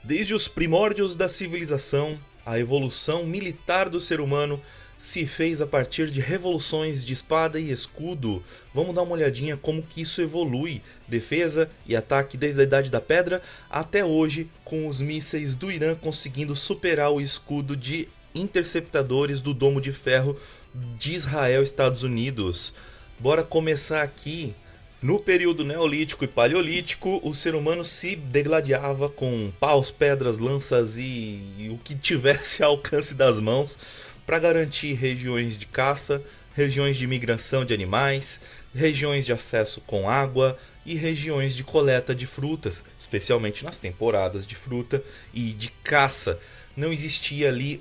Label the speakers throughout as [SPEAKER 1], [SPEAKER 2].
[SPEAKER 1] Desde os primórdios da civilização, a evolução militar do ser humano se fez a partir de revoluções de espada e escudo. Vamos dar uma olhadinha como que isso evolui, defesa e ataque desde a Idade da Pedra até hoje, com os mísseis do Irã conseguindo superar o escudo de interceptadores do Domo de Ferro de Israel e Estados Unidos. Bora começar aqui. No período neolítico e paleolítico, o ser humano se degladiava com paus, pedras, lanças e o que tivesse ao alcance das mãos para garantir regiões de caça, regiões de migração de animais, regiões de acesso com água e regiões de coleta de frutas, especialmente nas temporadas de fruta e de caça. Não existia ali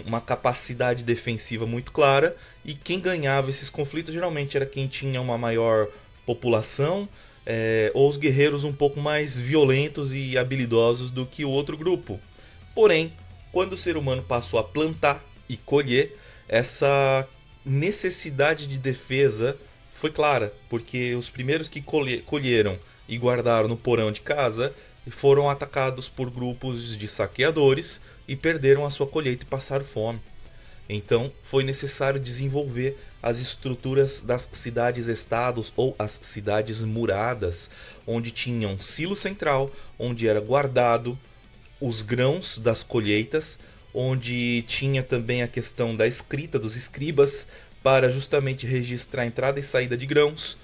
[SPEAKER 1] uma capacidade defensiva muito clara, e quem ganhava esses conflitos geralmente era quem tinha uma maior população, ou os guerreiros um pouco mais violentos e habilidosos do que o outro grupo. Porém, quando o ser humano passou a plantar e colher, essa necessidade de defesa foi clara, porque os primeiros que colheram e guardaram no porão de casa foram atacados por grupos de saqueadores e perderam a sua colheita e passaram fome. Então foi necessário desenvolver as estruturas das cidades-estados ou as cidades muradas, onde tinha um silo central, onde era guardado os grãos das colheitas, onde tinha também a questão da escrita dos escribas para justamente registrar a entrada e saída de grãos.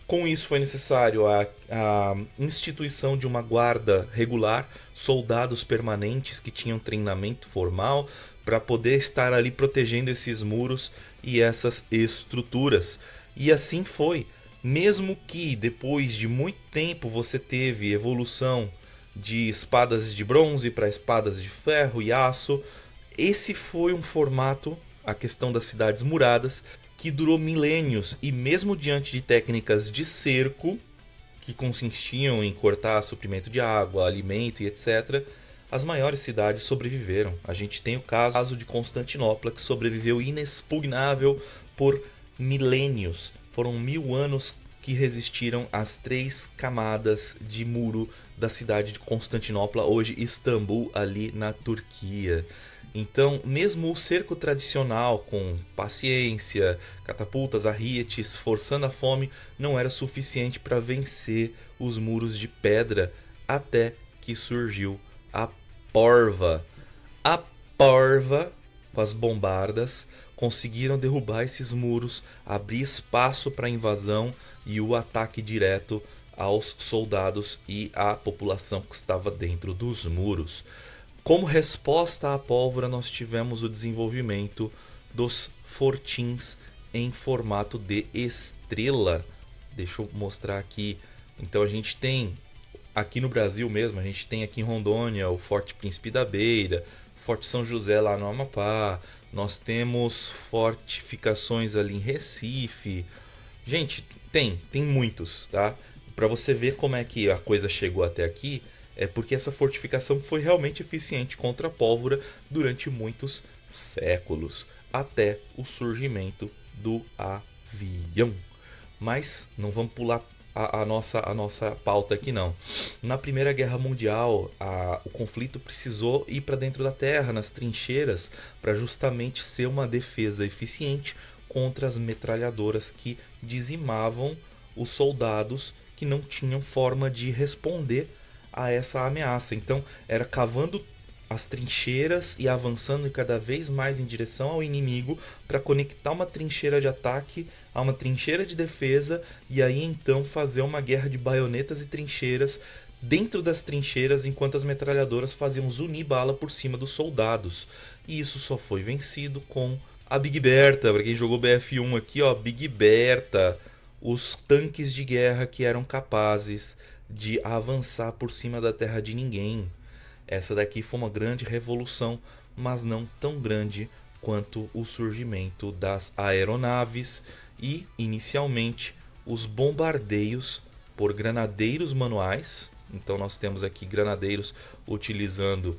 [SPEAKER 1] Com isso foi necessário a instituição de uma guarda regular, soldados permanentes que tinham treinamento formal para poder estar ali protegendo esses muros e essas estruturas. E assim foi, mesmo que depois de muito tempo você teve evolução de espadas de bronze para espadas de ferro e aço, esse foi um formato, a questão das cidades muradas, que durou milênios, e mesmo diante de técnicas de cerco, que consistiam em cortar suprimento de água, alimento e etc., as maiores cidades sobreviveram. A gente tem o caso de Constantinopla, que sobreviveu inexpugnável por milênios. Foram 1000 anos que resistiram às 3 camadas de muro da cidade de Constantinopla, hoje Istambul, ali na Turquia. Então, mesmo o cerco tradicional, com paciência, catapultas, arrietes, forçando a fome, não era suficiente para vencer os muros de pedra, até que surgiu a porva. A porva, com as bombardas, conseguiram derrubar esses muros, abrir espaço para a invasão e o ataque direto aos soldados e à população que estava dentro dos muros. Como resposta à pólvora, nós tivemos o desenvolvimento dos fortins em formato de estrela. Deixa eu mostrar aqui. Então a gente tem, aqui no Brasil mesmo, a gente tem aqui em Rondônia o Forte Príncipe da Beira, Forte São José lá no Amapá. Nós temos fortificações ali em Recife. Gente, tem muitos, tá? Para você ver como é que a coisa chegou até aqui, é porque essa fortificação foi realmente eficiente contra a pólvora durante muitos séculos, até o surgimento do avião. Mas não vamos pular a nossa pauta aqui não. Na Primeira Guerra Mundial, o conflito precisou ir para dentro da terra, nas trincheiras, para justamente ser uma defesa eficiente contra as metralhadoras que dizimavam os soldados que não tinham forma de responder a essa ameaça. Então era cavando as trincheiras e avançando cada vez mais em direção ao inimigo para conectar uma trincheira de ataque a uma trincheira de defesa, e aí então fazer uma guerra de baionetas e trincheiras dentro das trincheiras, enquanto as metralhadoras faziam zunir bala por cima dos soldados. E isso só foi vencido com a Big Bertha. Para quem jogou BF1 aqui, ó, Big Bertha, os tanques de guerra que eram capazes de avançar por cima da terra de ninguém. Essa daqui foi uma grande revolução, mas não tão grande quanto o surgimento das aeronaves e, inicialmente, os bombardeios por granadeiros manuais. Então nós temos aqui granadeiros utilizando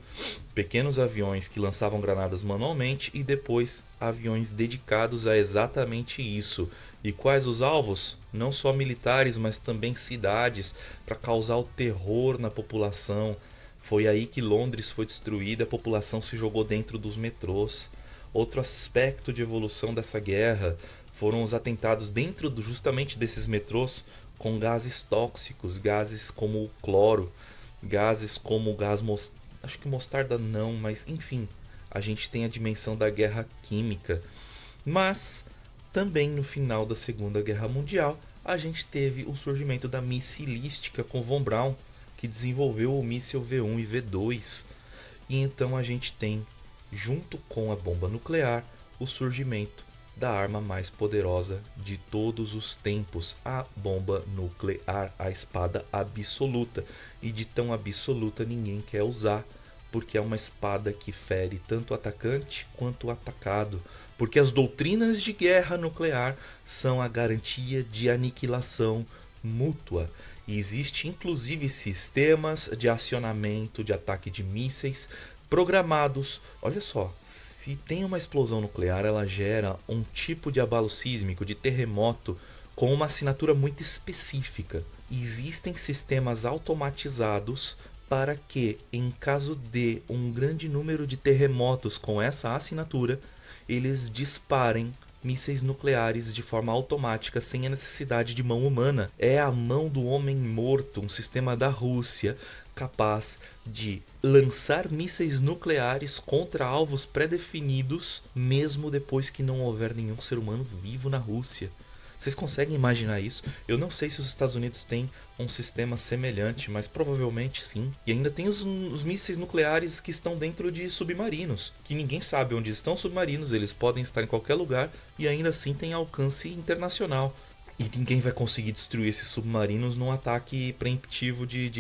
[SPEAKER 1] pequenos aviões que lançavam granadas manualmente, e depois aviões dedicados a exatamente isso. E quais os alvos? Não só militares, mas também cidades, para causar o terror na população, Foi aí que Londres foi destruída, a população se jogou dentro dos metrôs. Outro aspecto de evolução dessa guerra foram os atentados dentro justamente desses metrôs com gases tóxicos, gases como o cloro, gases como o acho que mostarda não, mas enfim, a gente tem a dimensão da guerra química. Mas também no final da Segunda Guerra Mundial, a gente teve o surgimento da missilística com von Braun, que desenvolveu o míssil V1 e V2. E então a gente tem, junto com a bomba nuclear, o surgimento da arma mais poderosa de todos os tempos, a bomba nuclear, a espada absoluta. E de tão absoluta ninguém quer usar, porque é uma espada que fere tanto o atacante quanto o atacado, porque as doutrinas de guerra nuclear são a garantia de aniquilação mútua. E existe inclusive sistemas de acionamento de ataque de mísseis programados. Olha só, se tem uma explosão nuclear, ela gera um tipo de abalo sísmico, de terremoto, com uma assinatura muito específica. Existem sistemas automatizados para que, em caso de um grande número de terremotos com essa assinatura, eles disparem mísseis nucleares de forma automática, sem a necessidade de mão humana. É a mão do homem morto, um sistema da Rússia capaz de lançar mísseis nucleares contra alvos pré-definidos, mesmo depois que não houver nenhum ser humano vivo na Rússia. Vocês conseguem imaginar isso? Eu não sei se os Estados Unidos têm um sistema semelhante, mas provavelmente sim. E ainda tem os mísseis nucleares que estão dentro de submarinos, que ninguém sabe onde estão submarinos, eles podem estar em qualquer lugar e ainda assim têm alcance internacional. E ninguém vai conseguir destruir esses submarinos num ataque preemptivo de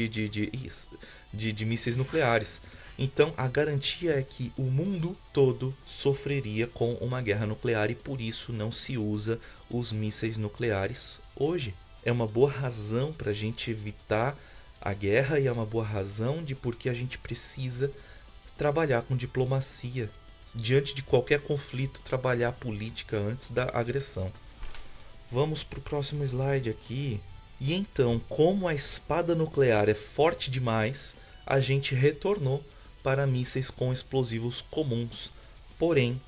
[SPEAKER 1] mísseis nucleares. Então a garantia é que o mundo todo sofreria com uma guerra nuclear e por isso não se usa os mísseis nucleares hoje. É uma boa razão para a gente evitar a guerra e é uma boa razão de porque a gente precisa trabalhar com diplomacia. Diante de qualquer conflito, trabalhar a política antes da agressão. Vamos para o próximo slide aqui. E então, como a espada nuclear é forte demais, a gente retornou para mísseis com explosivos comuns, porém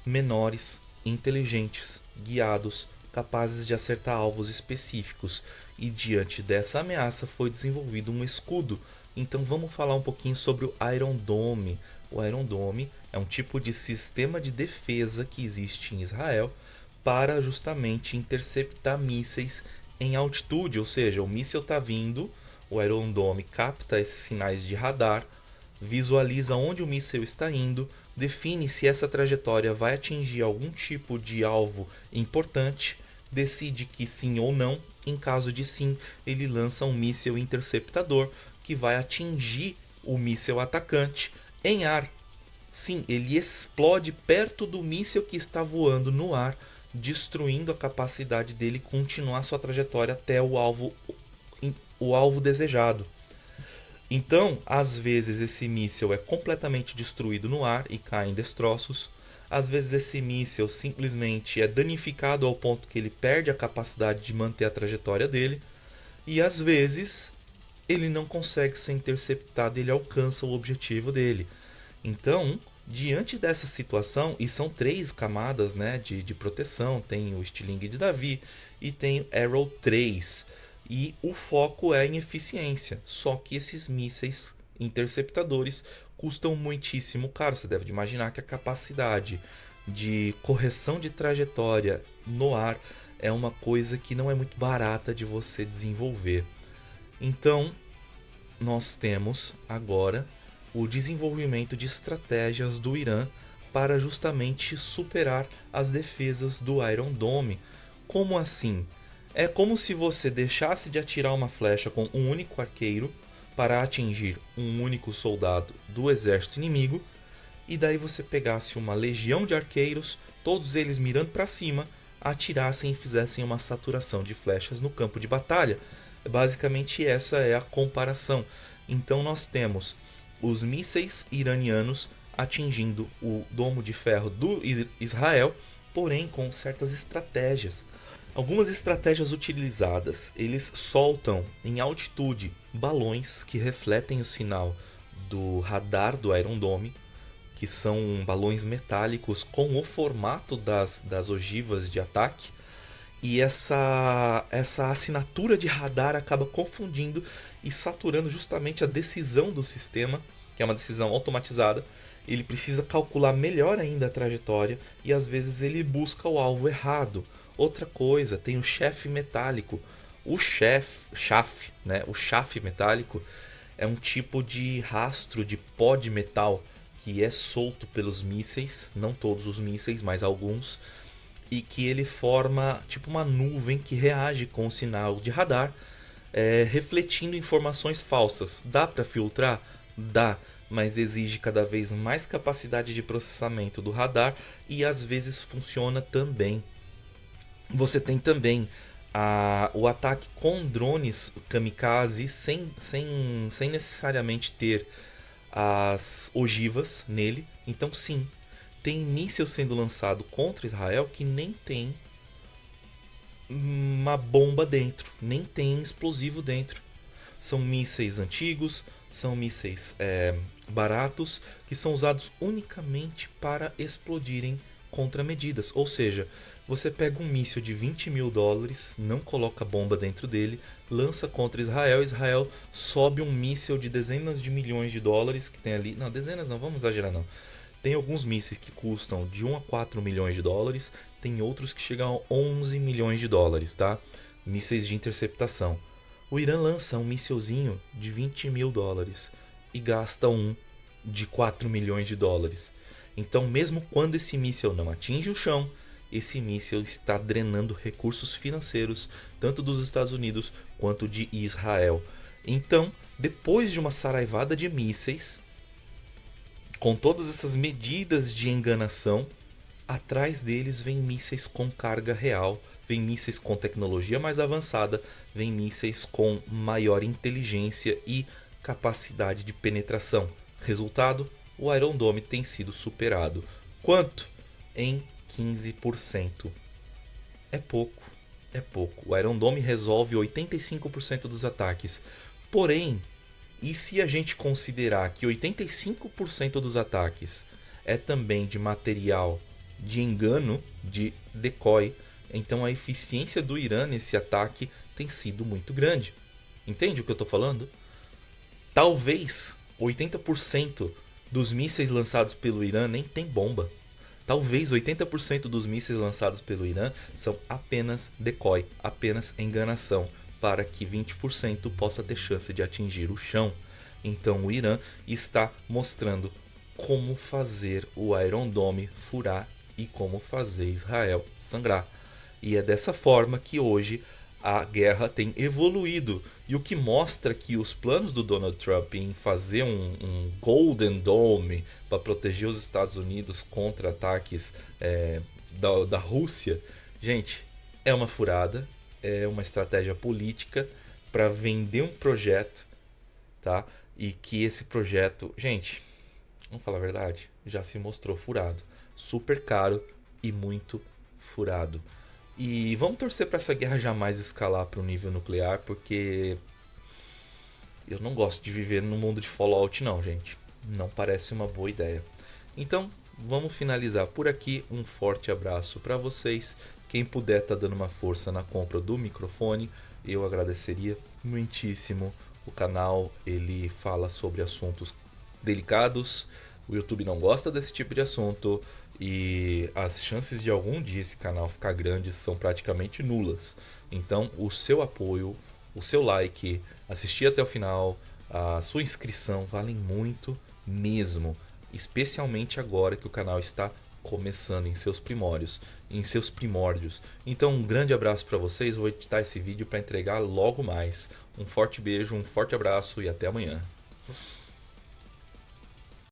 [SPEAKER 1] menores, inteligentes, guiados, capazes de acertar alvos específicos. E diante dessa ameaça foi desenvolvido um escudo. Então vamos falar um pouquinho sobre o Iron Dome. O Iron Dome é um tipo de sistema de defesa que existe em Israel para justamente interceptar mísseis em altitude, ou seja, o míssil está vindo, o Iron Dome capta esses sinais de radar, visualiza onde o míssil está indo, define se essa trajetória vai atingir algum tipo de alvo importante, decide que sim ou não. Em caso de sim, ele lança um míssil interceptador que vai atingir o míssil atacante em ar. Sim, ele explode perto do míssil que está voando no ar, destruindo a capacidade dele continuar sua trajetória até o alvo desejado. Então, às vezes esse míssil é completamente destruído no ar e cai em destroços. Às vezes esse míssil simplesmente é danificado ao ponto que ele perde a capacidade de manter a trajetória dele. E às vezes ele não consegue ser interceptado, ele alcança o objetivo dele. Então, diante dessa situação, e são 3 camadas, né, de proteção, tem o estilingue de Davi e tem o Arrow 3. E o foco é em eficiência, só que esses mísseis interceptadores custam muitíssimo caro. Você deve imaginar que a capacidade de correção de trajetória no ar é uma coisa que não é muito barata de você desenvolver. Então, nós temos agora o desenvolvimento de estratégias do Irã para justamente superar as defesas do Iron Dome. Como assim? É como se você deixasse de atirar uma flecha com um único arqueiro para atingir um único soldado do exército inimigo, e daí você pegasse uma legião de arqueiros, todos eles mirando para cima, atirassem e fizessem uma saturação de flechas no campo de batalha. Basicamente essa é a comparação. Então nós temos os mísseis iranianos atingindo o domo de ferro do Israel, porém com certas estratégias. Algumas estratégias utilizadas, eles soltam em altitude balões que refletem o sinal do radar do Iron Dome, que são balões metálicos com o formato das ogivas de ataque. E essa assinatura de radar acaba confundindo e saturando justamente a decisão do sistema, que é uma decisão automatizada. Ele precisa calcular melhor ainda a trajetória e às vezes ele busca o alvo errado. Outra coisa, tem o chefe metálico. O chaff, né? O chaff metálico é um tipo de rastro de pó de metal que é solto pelos mísseis, não todos os mísseis, mas alguns, e que ele forma tipo uma nuvem que reage com o sinal de radar, refletindo informações falsas. Dá para filtrar? Dá, mas exige cada vez mais capacidade de processamento do radar e às vezes funciona também. Você tem também o ataque com drones kamikaze sem necessariamente ter as ogivas nele. Então sim, tem míssil sendo lançado contra Israel que nem tem uma bomba dentro, nem tem explosivo dentro. São mísseis antigos, são mísseis baratos, que são usados unicamente para explodirem contramedidas. Ou seja, você pega um míssil de 20 mil dólares, não coloca bomba dentro dele, lança contra Israel, Israel sobe um míssil de dezenas de milhões de dólares que tem ali. Não, dezenas não, vamos exagerar não. Tem alguns mísseis que custam de 1 a 4 milhões de dólares, tem outros que chegam a 11 milhões de dólares, tá? Mísseis de interceptação. O Irã lança um mísselzinho de 20 mil dólares e gasta um de 4 milhões de dólares. Então, mesmo quando esse míssil não atinge o chão, esse míssil está drenando recursos financeiros, tanto dos Estados Unidos quanto de Israel. Então, depois de uma saraivada de mísseis, com todas essas medidas de enganação, atrás deles vem mísseis com carga real, vem mísseis com tecnologia mais avançada, vem mísseis com maior inteligência e capacidade de penetração. Resultado, o Iron Dome tem sido superado. Quanto? Em 15%. É pouco, é pouco. O Iron Dome resolve 85% dos ataques. Porém, e se a gente considerar que 85% dos ataques é também de material de engano, de decoy, então a eficiência do Irã nesse ataque tem sido muito grande. Entende o que eu estou falando? Talvez 80% dos mísseis lançados pelo Irã nem tem bomba. Talvez 80% dos mísseis lançados pelo Irã são apenas decoy, apenas enganação, para que 20% possa ter chance de atingir o chão. Então o Irã está mostrando como fazer o Iron Dome furar e como fazer Israel sangrar. E é dessa forma que hoje a guerra tem evoluído. E o que mostra que os planos do Donald Trump em fazer um Golden Dome para proteger os Estados Unidos contra ataques da Rússia, gente, é uma furada, é uma estratégia política para vender um projeto, tá? E que esse projeto, gente, vamos falar a verdade, já se mostrou furado, super caro e muito furado. E vamos torcer para essa guerra jamais escalar para o nível nuclear, porque eu não gosto de viver no mundo de Fallout não, gente. Não parece uma boa ideia. Então, vamos finalizar por aqui. Um forte abraço para vocês. Quem puder tá dando uma força na compra do microfone, eu agradeceria muitíssimo. O canal, ele fala sobre assuntos delicados. O YouTube não gosta desse tipo de assunto e as chances de algum dia esse canal ficar grande são praticamente nulas. Então, o seu apoio, o seu like, assistir até o final, a sua inscrição valem muito mesmo, especialmente agora que o canal está começando em seus primórdios, Então, um grande abraço para vocês. Vou editar esse vídeo para entregar logo mais. Um forte beijo, um forte abraço e até amanhã.